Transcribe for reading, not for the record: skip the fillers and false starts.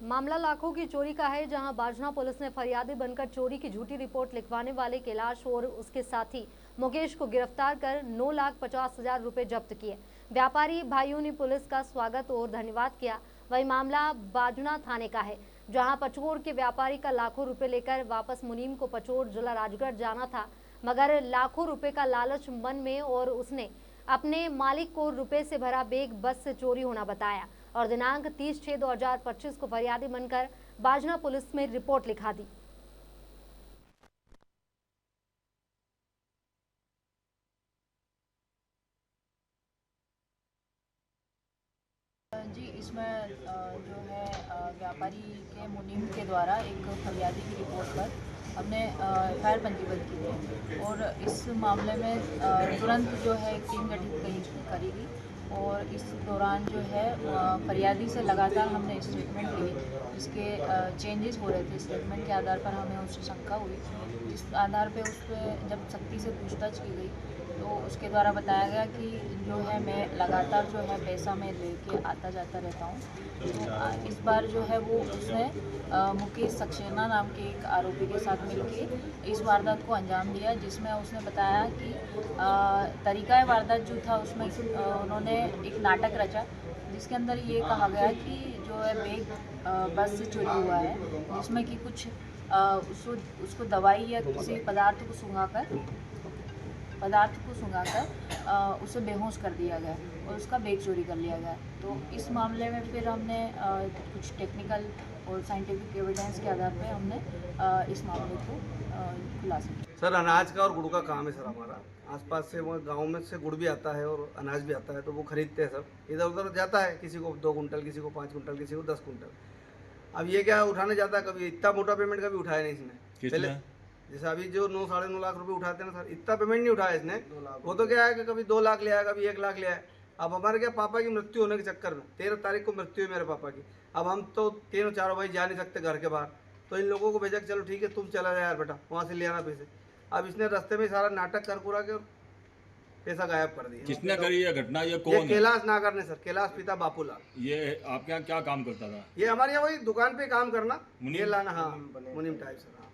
मामला लाखों की चोरी का है, जहां बाजना पुलिस ने फरियादी बनकर चोरी की झूठी रिपोर्ट लिखवाने वाले कैलाश और उसके साथी मुकेश को गिरफ्तार कर 9,50,000 रुपए जब्त किए। व्यापारी भाइयों ने पुलिस का स्वागत और धन्यवाद किया। वही मामला बाजना थाने का है, जहां पचोर के व्यापारी का लाखों रुपए लेकर वापस मुनीम को पचोर जिला राजगढ़ जाना था, मगर लाखों रुपए का लालच मन में और उसने अपने मालिक को रुपए से भरा बैग बस से चोरी होना बताया और दिनांक 30/6/2025 को फरियादी बनकर बाजना पुलिस में रिपोर्ट लिखा दी। जी, इसमें जो है व्यापारी के मुनीम के द्वारा एक फरियादी की रिपोर्ट पर हमने एफआईआर पंजीबद्ध की थी और इस मामले में तुरंत जो है एक टीम गठित करी गई और इस दौरान जो है फरियादी से लगातार हमने स्टेटमेंट ली, जिसके चेंजेस हो रहे थे। स्टेटमेंट के आधार पर हमें उससे शंका हुई, जिस आधार पे उस पर जब सख्ती से पूछताछ की गई तो उसके द्वारा बताया गया कि जो है मैं लगातार जो है पैसा मैं लेके आता जाता रहता हूँ। तो इस बार जो है वो उसने मुकेश सक्सेना नाम के एक आरोपी के साथ मिलकर इस वारदात को अंजाम दिया, जिसमें उसने बताया कि तरीका वारदात जो था उसमें उन्होंने एक नाटक रचा, जिसके अंदर ये कहा गया कि जो है बैग बस से चोरी हुआ है, जिसमें कि कुछ उसको दवाई या किसी पदार्थ को सुंघाकर उसे बेहोश कर दिया गया और उसका बैग चोरी कर लिया गया। तो इस मामले में फिर हमने कुछ टेक्निकल और साइंटिफिक एविडेंस के आधार पे हमने इस मामले को खुलासा किया। सर, अनाज का और गुड़ का काम है सर हमारा। आसपास से वो गांव में से गुड़ भी आता है और अनाज भी आता है, तो वो खरीदते हैं सब। इधर उधर जाता है, किसी को 2 कुंटल, किसी को 5 कुंटल, किसी को 10 कुंटल। अब ये क्या उठाने जाता है, कभी इतना मोटा पेमेंट कभी उठाया नहीं इसने। पहले जैसे अभी जो 9 साढ़े 9 लाख रुपए उठाते हैं ना सर, इतना पेमेंट नहीं उठाया इसने। वो तो क्या है कि कभी 2 लाख ले आया, कभी 1 लाख ले आया। अब हमारे क्या पापा की मृत्यु होने के चक्कर में 13 तारीख को मृत्यु है मेरे पापा की। अब हम तो तीनों चारों भाई जा नहीं सकते घर के बाहर, तो इन लोगों को भेजा कि चलो ठीक है तुम चला जाए यार बेटा, वहाँ से ले आना पैसे। अब इसने रास्ते में सारा नाटक कर पूरा के पैसा गायब कर दिया। किसने करी ये घटना? ये कौन है? कैलाश नागर ने सर, कैलाश पिता बापूलाल। ये आपके यहाँ क्या काम करता था? ये हमारे यहाँ वही दुकान पे काम करना, मुनीम लाना। हाँ, मुनीम टाइप सर।